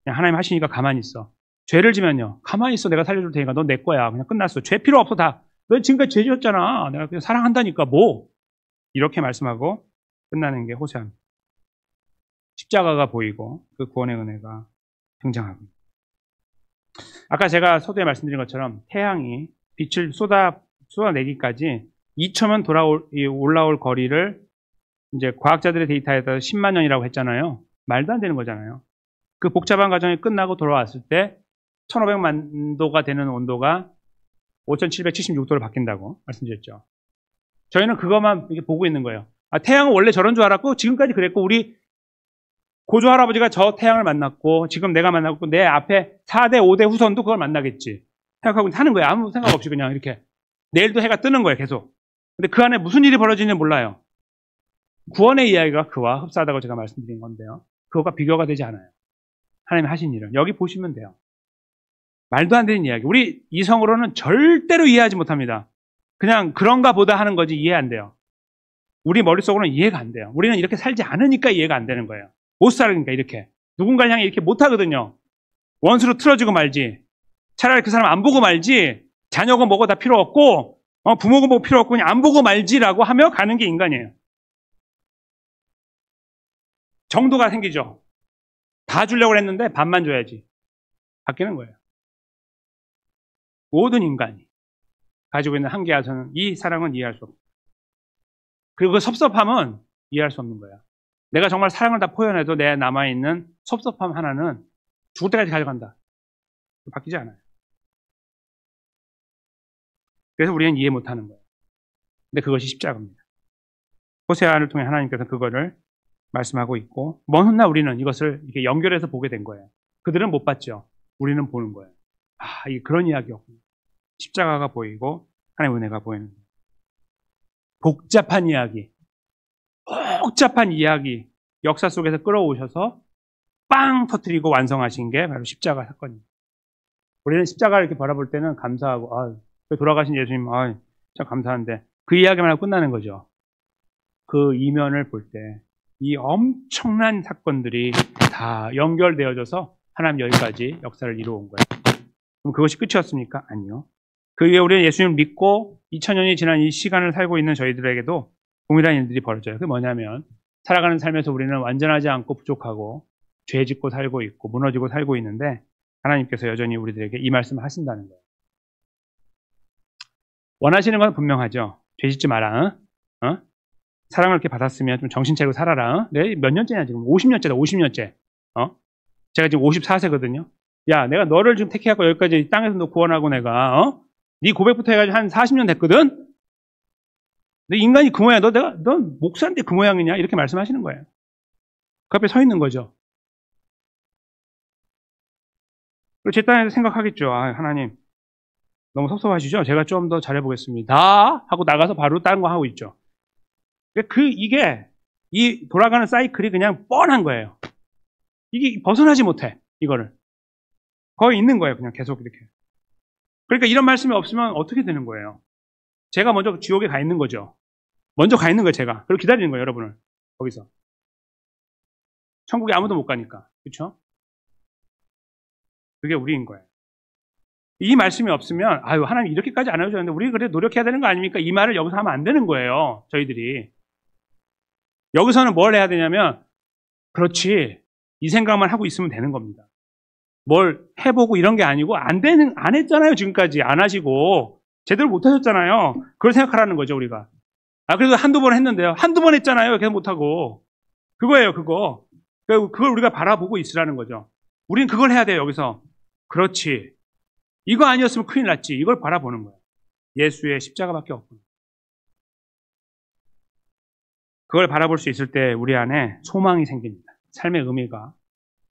그냥 하나님 하시니까 가만히 있어. 죄를 지면요. 가만히 있어. 내가 살려줄 테니까 넌 내 거야. 그냥 끝났어. 죄 필요 없어 다. 너 지금까지 죄 지었잖아. 내가 그냥 사랑한다니까 뭐. 이렇게 말씀하고 끝나는 게 호세아입니다. 십자가가 보이고 그 구원의 은혜가 등장하고. 아까 제가 서두에 말씀드린 것처럼 태양이 빛을 쏟아내기까지 2초면 올라올 거리를 이제 과학자들의 데이터에 따라 10만 년이라고 했잖아요. 말도 안 되는 거잖아요. 그 복잡한 과정이 끝나고 돌아왔을 때 1500만 도가 되는 온도가 5776도로 바뀐다고 말씀드렸죠. 저희는 그것만 이렇게 보고 있는 거예요. 아, 태양은 원래 저런 줄 알았고 지금까지 그랬고 우리 고조 할아버지가 저 태양을 만났고 지금 내가 만났고 내 앞에 4대 5대 후손도 그걸 만나겠지 생각하고 사는 거예요. 아무 생각 없이 그냥 이렇게 내일도 해가 뜨는 거예요. 계속. 근데 그 안에 무슨 일이 벌어지는지 몰라요. 구원의 이야기가 그와 흡사하다고 제가 말씀드린 건데요. 그거가 비교가 되지 않아요. 하나님이 하신 일은. 여기 보시면 돼요. 말도 안 되는 이야기. 우리 이성으로는 절대로 이해하지 못합니다. 그냥 그런가 보다 하는 거지 이해 안 돼요. 우리 머릿속으로는 이해가 안 돼요. 우리는 이렇게 살지 않으니까 이해가 안 되는 거예요. 못 살으니까 이렇게. 누군가를 향해 이렇게 못 하거든요. 원수로 틀어지고 말지. 차라리 그 사람 안 보고 말지. 자녀고 뭐고 다 필요 없고 부모고 뭐 필요 없고 그냥 안 보고 말지라고 하며 가는 게 인간이에요. 정도가 생기죠. 다 주려고 했는데 반만 줘야지. 바뀌는 거예요. 모든 인간이 가지고 있는 한계에서는 이 사랑은 이해할 수 없고 그리고 그 섭섭함은 이해할 수 없는 거예요. 내가 정말 사랑을 다 표현해도 내 남아있는 섭섭함 하나는 죽을 때까지 가져간다. 바뀌지 않아요. 그래서 우리는 이해 못하는 거예요. 근데 그것이 십자가입니다. 호세아를 통해 하나님께서 그거를 말씀하고 있고 먼 훗날 우리는 이것을 이렇게 연결해서 보게 된 거예요. 그들은 못 봤죠. 우리는 보는 거예요. 아, 이게 그런 이야기였군요. 십자가가 보이고 하나님의 은혜가 보이는 거예요. 복잡한 이야기 역사 속에서 끌어오셔서 빵 터뜨리고 완성하신 게 바로 십자가 사건입니다. 우리는 십자가를 이렇게 바라볼 때는 감사하고 돌아가신 예수님 참 감사한데 그 이야기만 하고 끝나는 거죠. 그 이면을 볼 때 이 엄청난 사건들이 다 연결되어져서 하나님 여기까지 역사를 이루어온 거예요. 그럼 그것이 끝이었습니까? 아니요. 그 위에 우리는 예수님을 믿고 2000년이 지난 이 시간을 살고 있는 저희들에게도 동일한 일들이 벌어져요. 그게 뭐냐면 살아가는 삶에서 우리는 완전하지 않고 부족하고 죄 짓고 살고 있고 무너지고 살고 있는데 하나님께서 여전히 우리들에게 이 말씀을 하신다는 거예요. 원하시는 건 분명하죠. 죄 짓지 마라. 사랑을 이렇게 받았으면 좀 정신 차리고 살아라. 네, 몇 년째냐 지금? 50년째다. 50년째. 제가 지금 54세거든요. 야, 내가 너를 지금 택해갖고 여기까지 땅에서 너 구원하고 내가 네 고백부터 해가지고 한 40년 됐거든. 너 인간이 그 모양이야. 넌 목사인데 그 모양이냐? 이렇게 말씀하시는 거예요. 그 앞에 서 있는 거죠. 그리고 제 딴에서 생각하겠죠. 하나님 너무 섭섭하시죠? 제가 좀 더 잘해보겠습니다. 하고 나가서 바로 다른 거 하고 있죠. 이게 이 돌아가는 사이클이 그냥 뻔한 거예요. 이게 벗어나지 못해. 이거를. 거기 있는 거예요. 그냥 계속 이렇게. 그러니까 이런 말씀이 없으면 어떻게 되는 거예요? 제가 먼저 지옥에 가 있는 거죠. 먼저 가 있는 거예요, 제가. 그리고 기다리는 거예요, 여러분을. 거기서. 천국에 아무도 못 가니까. 그렇죠? 그게 우리인 거예요. 이 말씀이 없으면 아유 하나님 이렇게까지 안 해주셨는데 우리 그래 노력해야 되는 거 아닙니까? 이 말을 여기서 하면 안 되는 거예요. 저희들이. 여기서는 뭘 해야 되냐면 그렇지 이 생각만 하고 있으면 되는 겁니다. 뭘 해보고 이런 게 아니고 안 했잖아요. 지금까지 안 하시고 제대로 못 하셨잖아요. 그걸 생각하라는 거죠 우리가. 아 그래도 한두 번 했는데요. 한두 번 했잖아요. 계속 못 하고 그거예요 그거. 그걸 우리가 바라보고 있으라는 거죠. 우리는 그걸 해야 돼요 여기서. 그렇지. 이거 아니었으면 큰일 났지. 이걸 바라보는 거예요. 예수의 십자가밖에 없고. 그걸 바라볼 수 있을 때 우리 안에 소망이 생깁니다. 삶의 의미가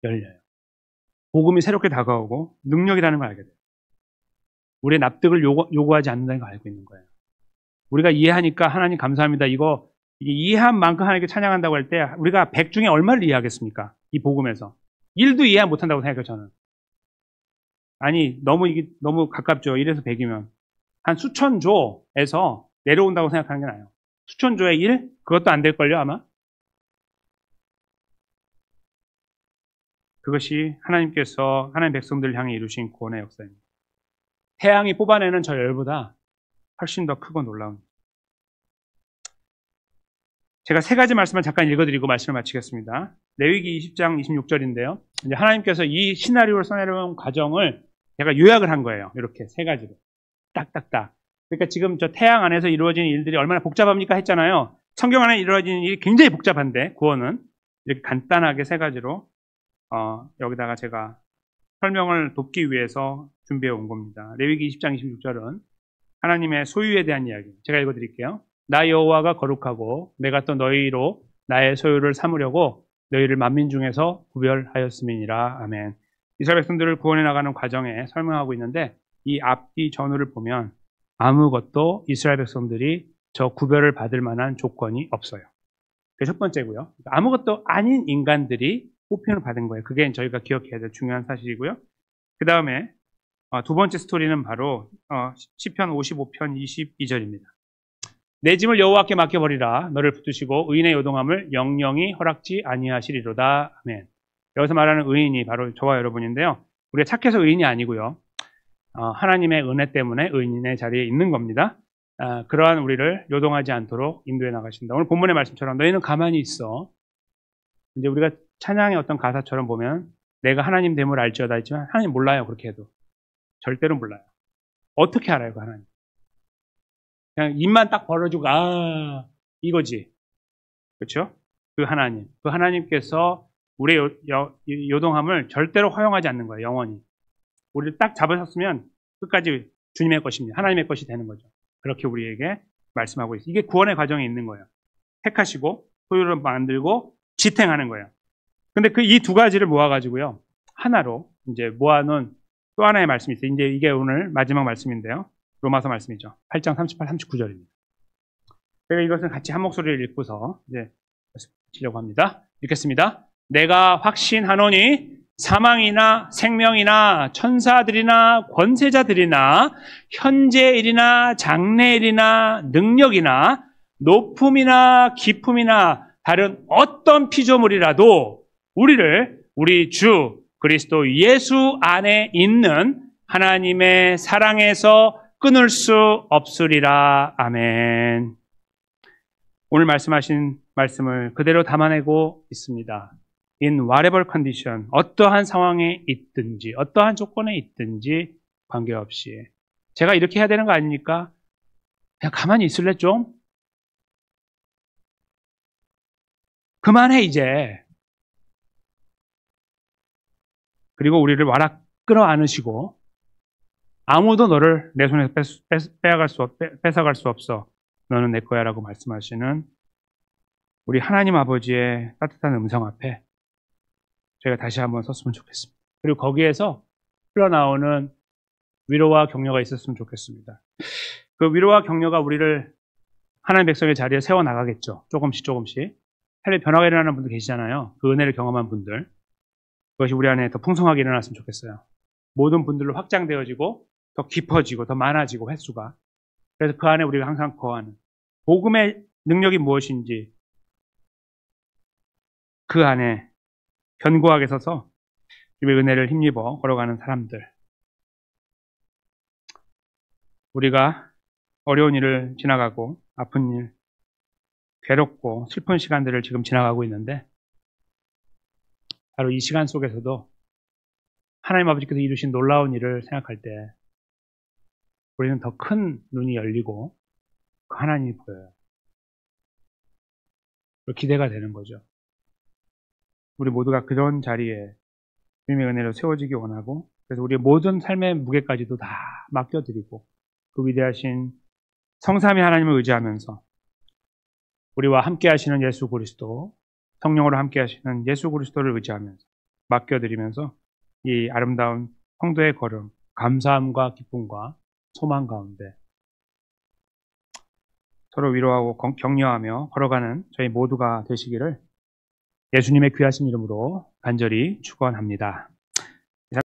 열려요. 복음이 새롭게 다가오고 능력이라는 걸 알게 돼요. 우리의 납득을 요구하지 않는다는 걸 알고 있는 거예요. 우리가 이해하니까 하나님 감사합니다. 이게 이해한 만큼 하나님께 찬양한다고 할 때 우리가 100 중에 얼마를 이해하겠습니까? 이 복음에서. 1도 이해 못한다고 생각해요 저는. 아니 너무 가깝죠. 1에서 100이면. 한 수천 조에서 내려온다고 생각하는 게 나아요. 수천 조의 1? 그것도 안 될걸요 아마? 그것이 하나님께서 하나님 백성들을 향해 이루신 구원의 역사입니다. 태양이 뽑아내는 저 열보다 훨씬 더 크고 놀라운. 제가 세 가지 말씀을 잠깐 읽어드리고 말씀을 마치겠습니다. 레위기 20장 26절인데요. 이제 하나님께서 이 시나리오를 써내려온 과정을 제가 요약을 한 거예요. 이렇게 세 가지로. 딱딱딱. 그러니까 지금 저 태양 안에서 이루어지는 일들이 얼마나 복잡합니까 했잖아요. 성경 안에 이루어지는 일이 굉장히 복잡한데 구원은 이렇게 간단하게 세 가지로 여기다가 제가 설명을 돕기 위해서 준비해 온 겁니다. 레위기 20장 26절은 하나님의 소유에 대한 이야기. 제가 읽어드릴게요. 나 여호와가 거룩하고 내가 또 너희로 나의 소유를 삼으려고 너희를 만민 중에서 구별하였음이니라. 아멘. 이스라엘 백성들을 구원해 나가는 과정에 설명하고 있는데 이 앞뒤 전후를 보면 아무것도 이스라엘 백성들이 저 구별을 받을 만한 조건이 없어요. 그게 첫 번째고요. 아무것도 아닌 인간들이 뽑힘을 받은 거예요. 그게 저희가 기억해야 될 중요한 사실이고요. 그 다음에 두 번째 스토리는 바로 시편 55편 22절입니다. 내 짐을 여호와께 맡겨버리라. 너를 붙드시고 의인의 요동함을 영영이 허락지 아니하시리로다. 아멘. 여기서 말하는 의인이 바로 저와 여러분인데요. 우리가 착해서 의인이 아니고요. 하나님의 은혜 때문에 의인의 자리에 있는 겁니다. 그러한 우리를 요동하지 않도록 인도해 나가신다. 오늘 본문의 말씀처럼 너희는 가만히 있어. 이제 우리가 찬양의 어떤 가사처럼 보면 내가 하나님 됨을 알지어다 했지만 하나님 몰라요. 그렇게 해도. 절대로 몰라요. 어떻게 알아요, 그 하나님? 그냥 입만 딱 벌어주고 이거지. 그렇죠? 그 하나님께서 우리의 요동함을 절대로 허용하지 않는 거예요. 영원히. 우리를 딱 잡으셨으면 끝까지 주님의 것입니다. 하나님의 것이 되는 거죠. 그렇게 우리에게 말씀하고 있어요. 이게 구원의 과정에 있는 거예요. 택하시고 소유를 만들고 지탱하는 거예요. 근데 이 두 가지를 모아가지고요. 하나로 이제 모아놓은 또 하나의 말씀이 있어요. 이제 이게 오늘 마지막 말씀인데요. 로마서 말씀이죠. 8장 38, 39절입니다. 제가 이것을 같이 한 목소리를 읽고서 이제 치려고 합니다. 읽겠습니다. 내가 확신하노니 사망이나 생명이나 천사들이나 권세자들이나 현재일이나 장래일이나 능력이나 높음이나 깊음이나 다른 어떤 피조물이라도 우리를 우리 주 그리스도 예수 안에 있는 하나님의 사랑에서 끊을 수 없으리라. 아멘. 오늘 말씀하신 말씀을 그대로 담아내고 있습니다. In whatever condition, 어떠한 상황에 있든지 어떠한 조건에 있든지 관계없이 제가 이렇게 해야 되는 거 아닙니까? 그냥 가만히 있을래 좀? 그만해 이제. 그리고 우리를 와락 끌어안으시고 아무도 너를 내 손에서 뺏어갈 수 없어. 너는 내 거야 라고 말씀하시는 우리 하나님 아버지의 따뜻한 음성 앞에 저희가 다시 한번 섰으면 좋겠습니다. 그리고 거기에서 흘러나오는 위로와 격려가 있었으면 좋겠습니다. 그 위로와 격려가 우리를 하나님 백성의 자리에 세워나가겠죠. 조금씩 조금씩. 삶의 변화가 일어나는 분들 계시잖아요. 그 은혜를 경험한 분들. 그것이 우리 안에 더 풍성하게 일어났으면 좋겠어요. 모든 분들로 확장되어지고 더 깊어지고 더 많아지고 횟수가. 그래서 그 안에 우리가 항상 거하는 복음의 능력이 무엇인지 그 안에 견고하게 서서 주님의 은혜를 힘입어 걸어가는 사람들. 우리가 어려운 일을 지나가고 아픈 일, 괴롭고 슬픈 시간들을 지금 지나가고 있는데 바로 이 시간 속에서도 하나님 아버지께서 이루신 놀라운 일을 생각할 때 우리는 더 큰 눈이 열리고 그 하나님이 보여요. 기대가 되는 거죠. 우리 모두가 그런 자리에 주님의 은혜로 세워지기 원하고 그래서 우리의 모든 삶의 무게까지도 다 맡겨드리고 그 위대하신 성삼위 하나님을 의지하면서 우리와 함께 하시는 예수 그리스도, 성령으로 함께 하시는 예수 그리스도를 의지하면서 맡겨드리면서 이 아름다운 성도의 걸음, 감사함과 기쁨과 소망 가운데 서로 위로하고 격려하며 걸어가는 저희 모두가 되시기를 예수님의 귀하신 이름으로 간절히 축원합니다.